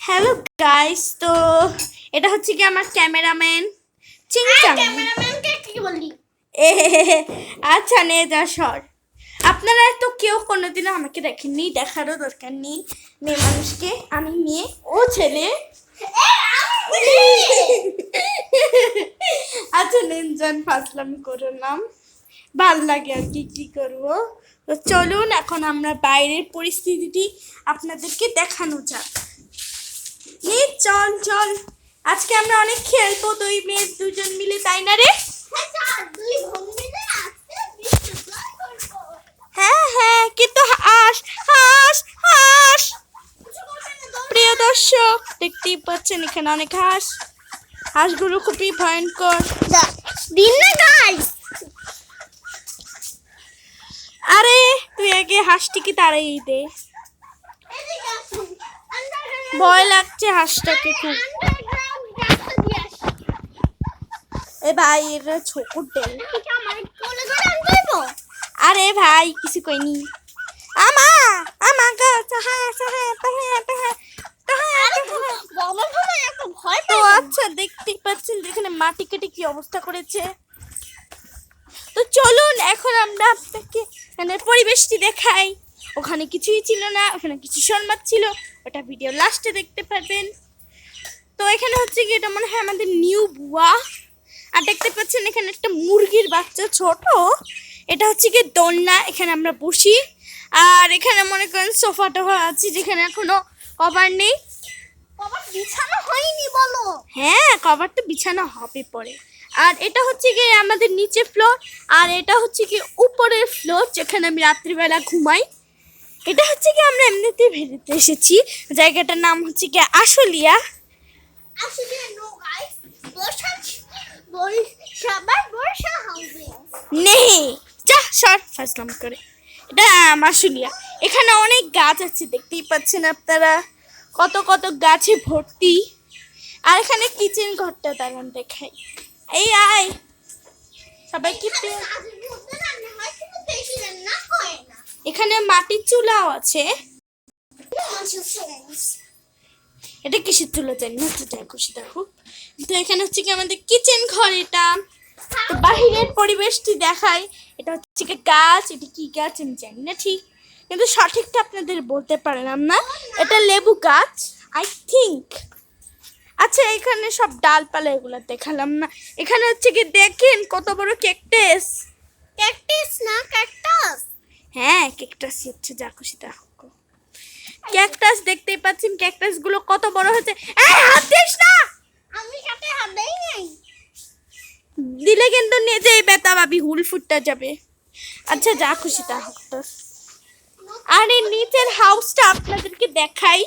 Hello guys, তো এটা হচ্ছে কি আমার ক্যামেরাম্যান চিংচাং। ক্যামেরাম্যানকে কি বলি? আচ্ছা নে যা সর। আপনারা তো কেউ কোনোদিনও আমাকে দেখেননি, দেখারও দরকার নেই। মেয়ে মানুষকে, আমি মেয়ে, ও ছেলে। আচ্ছা নেন যান, ফাজলামি করলাম, ভাল লাগে আর কি করবো। তো চলুন এখন আমরা বাইরের পরিস্থিতিটি আপনাদেরকে দেখানো যাক। চল চল, আজকে আমরা অনেক খেলবো দুই মেয়ে দুজন মিলে, তাই না রে? হ্যাঁ হ্যাঁ, কিন্তু হাস হাস হাস। প্রিয় দর্শক, দেখতেই পাচ্ছেন এখানে অনেক হাঁস। হাঁসগুলো খুবই ভয়ঙ্কর। আরে তুই আগে হাঁসটিকে তাড়াই দে, ভয় লাগছে হাঁসটাকে খুব। এ ভাই এটা ছোকুর ডেল। আরে ভাই কিছু কইনি। আমা আমা গাছ তো আচ্ছা, দেখতেই পাচ্ছেন এখানে মাটি কেটে কি অবস্থা করেছে। তো চলুন এখন আমরা আপনাকে এখানে পরিবেশটি দেখাই। ওখানে কিছুই ছিল না, ওখানে কিছু শোল ছিল, ওটা ভিডিও লাস্টে দেখতে পারবেন। তো এখানে হচ্ছে কি, এটা মনে হয় আমাদের নিউ বুয়া। আর দেখতে পাচ্ছেন এখানে একটা মুরগির বাচ্চা ছোট, এটা হচ্ছে কি দোলনা, এখানে আমরা বসি। আর এখানে মনে করেন সোফা টোফা আছে, যেখানে এখনো কভার নেই। কভার বিছানো হয়নি বলো? হ্যাঁ, কভার তো বিছানো হবে পরে। আর এটা হচ্ছে কি আমাদের নিচে ফ্লোর, আর এটা হচ্ছে কি উপরের ফ্লোর, যেখানে আমি রাত্রিবেলা ঘুমাই। এটা হচ্ছে কি আমরা এমনিতেই ভেড়িতে এসেছি, জায়গাটার নাম হচ্ছে কি আশুলিয়া। নেই যা সর ফাজলাম করে। এটা আশুলিয়া, এখানে অনেক গাছ আছে, দেখতেই পাচ্ছেন আপনারা, কত কত গাছে ভর্তি। আর এখানে কিচেন ঘরটা দাঁড়ান দেখাই। এই আয় সবাই, কি এখানে মাটির চুলাও আছে। এটা কিসের চুলা জানি না, তো যাই খুশি দেখো। তো এখানে হচ্ছে কি আমাদের কিচেন ঘর। এটা তো বাহিরের পরিবেশটি দেখাই। এটা হচ্ছে কি গাছ, এটা কি গাছ আমি জানি না ঠিক, কিন্তু সঠিকটা আপনাদের বলতে পারলাম না। এটা লেবু গাছ আই থিঙ্ক। আচ্ছা এখানে সব ডালপালা এগুলো দেখালাম না। এখানে হচ্ছে কি দেখেন কত বড় ক্যাকটাস। ক্যাকটাস না ক্যাকটাস। হ্যাঁ ক্যাকটাস হচ্ছে, যা খুশি দেখো। ক্যাকটাস দেখতেই পাচ্ছেন, ক্যাকটাস গুলো কত বড় হয়েছে। হাত দিস না। আমি সাথে হাত দেই নাই। দিলে কিন্তু নিজে ব্যথা পাবি, হুল ফুটটা যাবে। আচ্ছা যা খুশি তা হোক। আর এই নিচের হাউসটা আপনাদেরকে দেখাই।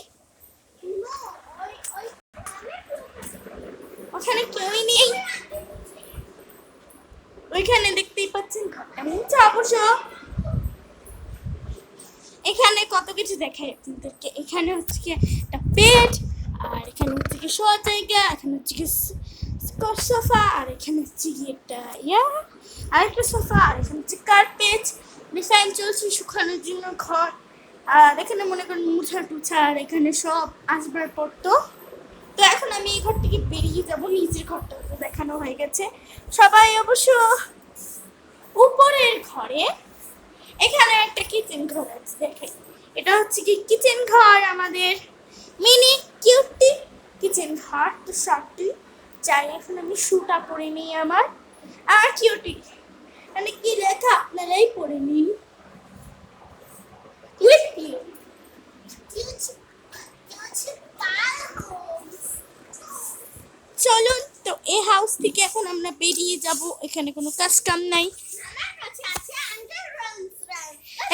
ওখানে কেউই নেই, ওইখানে দেখতেই পাচ্ছেন ঘরটা মুছে অবশ্য। এখানে কত কিছু দেখাই আপনাদেরকে। এখানে হচ্ছে কি একটা বেড, আর এখানে হচ্ছে কি শোয়ার জায়গা, এখানে হচ্ছে কি সোফা, আর এখানে হচ্ছে কি একটা আরেকটা সোফা, আর এখানে হচ্ছে কার্পেট, ফ্যান চলছে শুকানোর জন্য ঘর। আর এখানে মনে করেন মুছা টুছা, আর এখানে সব আসবার পড়তো। তো এখন আমি এই ঘর থেকে বেরিয়ে যাবো, নিচের ঘরটা তো দেখানো হয়ে গেছে সবাই অবশ্য। উপরের ঘরে এখানে একটা কিচেন ঘর আছে, দেখেন। এটা হচ্ছে কি কিচেন ঘর, আমাদের মিনি কিউটি কিচেন ঘর। তো শর্টটি চাই, এখন আমি শুটা পরে নিই আমার। আর কিউটি মানে কি লেখা আপনারাই পড়ে নিন। চলুন, তো এই হাউস থেকে এখন আমরা বেরিয়ে যাব, এখানে কোনো কাজ কাম নাই।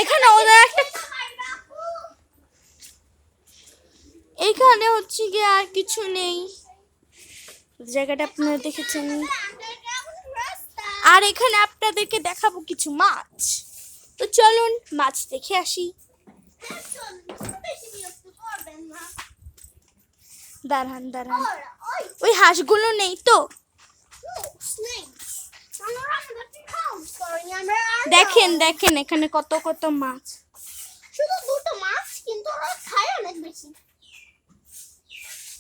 এখানে ওদের একটা, এখানে হচ্ছে কি আর কিছু নেই, জায়গাটা আপনারা দেখেছেন। আর এখানে আপনাদেরকে দেখাবো কিছু মাছ। তো চলুন মাছ দেখে আসি। দাঁড়ান দাঁড়ান, ওই হাঁসগুলো নেই তো, দেখেন দেখেন এখানে কত কত মাছ। শুধু দুটো মাছ, কিন্তু ওরা খায় অনেক বেশি।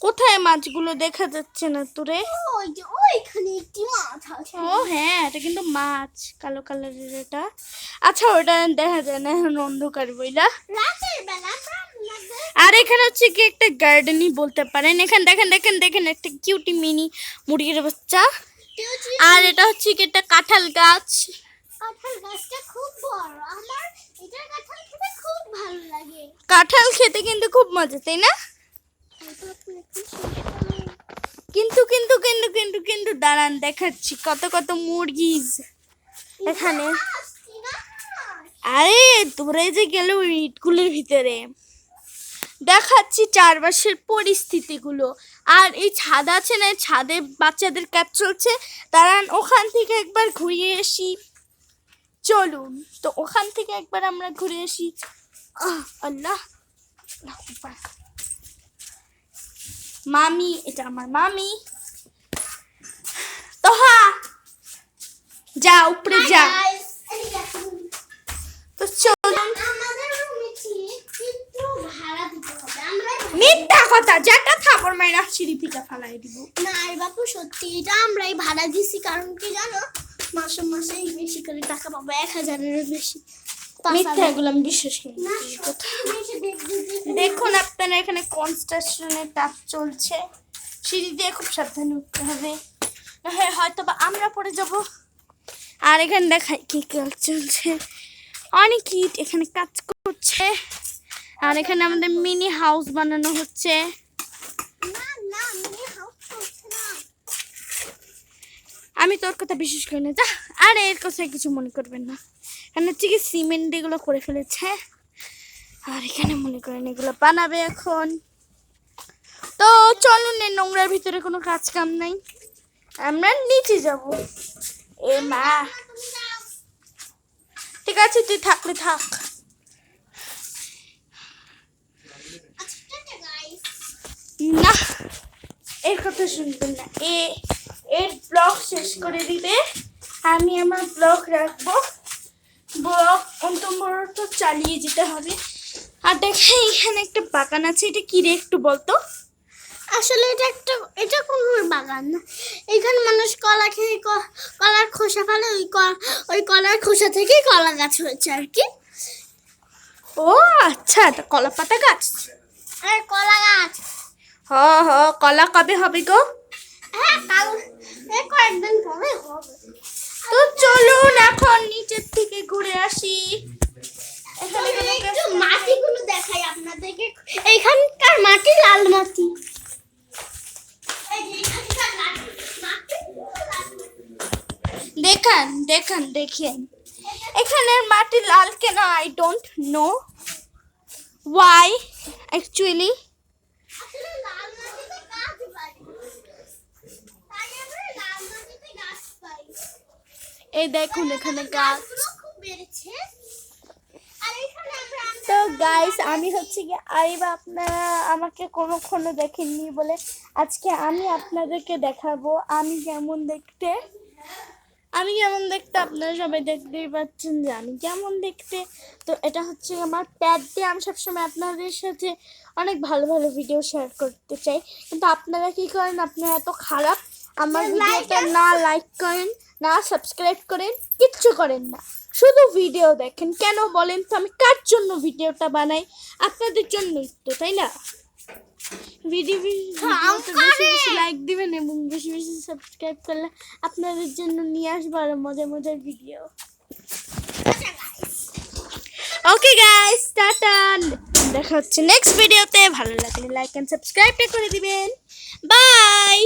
কোথায় মাছগুলো দেখা যাচ্ছে না তোরে? ওই যে ওইখানে একটি মাছ আছে। ও হ্যাঁ, এটা কিন্তু মাছ, কালো কালারের এটা। আচ্ছা, ওটা দেখা যায় না, এখন অন্ধকার বইলা। রাতের বেলা লাগবে। আর এখানে হচ্ছে কি একটা গার্ডেনই বলতে পারেন। এখানে দেখেন দেখেন দেখেন একটা কিউটি মিনি মুরগির বাচ্চা। আর এটা হচ্ছে কি একটা কাঁঠাল গাছ। কাঁঠাল গাছটা খুব বড়, আমার এটা কাঁঠাল খেতে খুব ভালো লাগে। কাঁঠাল খেতে কিন্তু খুব মজা, তাই না? কিন্তু কিন্তু কিন্তু কিন্তু কিন্তু দাঁড়ান, দেখাচ্ছি কত কত মুরগি এখানে। আরে তোরে যে গেল ইটগুলোর ভিতরে, দেখাচ্ছি চারপাশের পরিস্থিতিগুলো। আর এই ছাদ আছে না, ছাদে বাচ্চাদের ক্যাপ চলছে। দাঁড়ান, ওখান থেকে একবার ঘুরিয়ে আসি, চলুন। তো ওখান থেকে একবার আমরা ঘুরে আসি। আল্লাহ, মামি, এটা আমার মামি। তোহা যা, উপরে যা। তো চলুন। আমাদের রুমে কিন্তু ভাড়া দিতে হবে। আমরা মিথ্যা কথা, যেটা থাপড় মাইরা সিঁড়ি থেকে ফালাই দিব। না রে বাপু, সত্যি এটা আমরাই ভাড়া দিছি। কারণ কি জানো, মাসে মাসে বেশি করে টাকা পাবো, 1000-এর বেশি। মিথ্যা, এগুলো আমি বিশ্বাস করি না। না, সত্যি বেশি দেখতে দেখুন আপনারা, এখানে কনস্ট্রাকশনের কাজ চলছে। সিঁড়ি দিয়ে খুব সাবধানে উঠতে হবে, হ্যাঁ হয়তো বা আমরা পড়ে যাব। আর এখানে দেখাই কি কাজ চলছে, অনেক ইট এখানে কাজ করছে। আর এখানে আমাদের মিনি হাউস বানানো হচ্ছে। না না, আমি হাউস করছি না। আমি তোর কথা বিশ্বাস করি না, যা। আর এর কথায় কিছু মনে করবেন না, এখানে হচ্ছে কি সিমেন্ট এগুলো করে ফেলেছে। আর এখানে মনে করেন এগুলো বানাবে এখন। তো চলুন, এই নোংরার ভিতরে কোনো কাজ কাম নাই, আমরা নিচে যাব। এ মা, তুমি যাও। ঠিক আছে, তুই থাকলে থাক। আচ্ছা, টাটা গাইস। না, এর কথা শুনবেন না। এর ব্লগ শেষ করে দিবে, আমি আমার ব্লগ রাখবো। ব্লগ অন্তত চালিয়ে যেতে হবে। আর দেখে এখানে একটা বাগান আছে, এটা কি রে একটু বলতো? আসলে এটা কোন বাগান না, এখানে মানুষ কলা খেয়ে কলার খোসা ফেলে, ওই কলার খোসা থেকে কলা গাছ হয়েছে আর কি। ও আচ্ছা, এটা কলা পাতা গাছ। আর কলা গাছ, হ হ, কলা কবে হবে গো? হ্যাঁ কাল কয়েকদিন পরে হবে। তো চলুন এখন নিচের থেকে ঘুরে আসি। এখানে কোনো একটু মাটিগুলো দেখাই আপনাদেরকে। এইখানকার মাটি লাল মাটি। এই যে এইখানকার মাটিগুলো লাল মাটি। দেখান দেখান দেখেন, এখানের মাটি লাল কেন? I don't know Y actually. আসলে লাল মাটিতে গাছ পাই, তাই আমরা লাল মাটিতে গাছ পাই। এই দেখুন এখানে গাছ। গাছগুলো খুব বেড়েছে। আর এখানে আমরা তো গাইস, আমি হচ্ছে কি আইবা, আপনারা আমাকে কোনোক্ষণও দেখেননি বলে আজকে আমি আপনাদেরকে দেখাবো আমি কেমন দেখতে। আপনারা সবাই দেখতেই পাচ্ছেন যে আমি কেমন দেখতে। তো এটা হচ্ছে আমার প্যাড দিয়ে আমি সবসময় আপনাদের সাথে অনেক ভালো ভালো ভিডিও শেয়ার করতে চাই, কিন্তু আপনারা কি করেন? আপনারা এত খারাপ, আমার ভিডিওটা না লাইক করেন, না সাবস্ক্রাইব করেন, কিচ্ছু করেন না, শুধু ভিডিও দেখেন। কেন বলেন তো? আমি কার জন্য ভিডিওটা বানাই? আপনাদের জন্যই তো, তাই না? ভিডিও বেশি বেশি লাইক দিবেন এবং বেশি বেশি সাবস্ক্রাইব করলে আপনাদের জন্য নিয়ে আসবো আরো মজার মজার ভিডিও। ওকে গাইস, টাটা, দেখা হচ্ছে নেক্সট ভিডিওতে। ভালো লাগলে লাইক এন্ড সাবস্ক্রাইবটা করে দিবেন। বাই।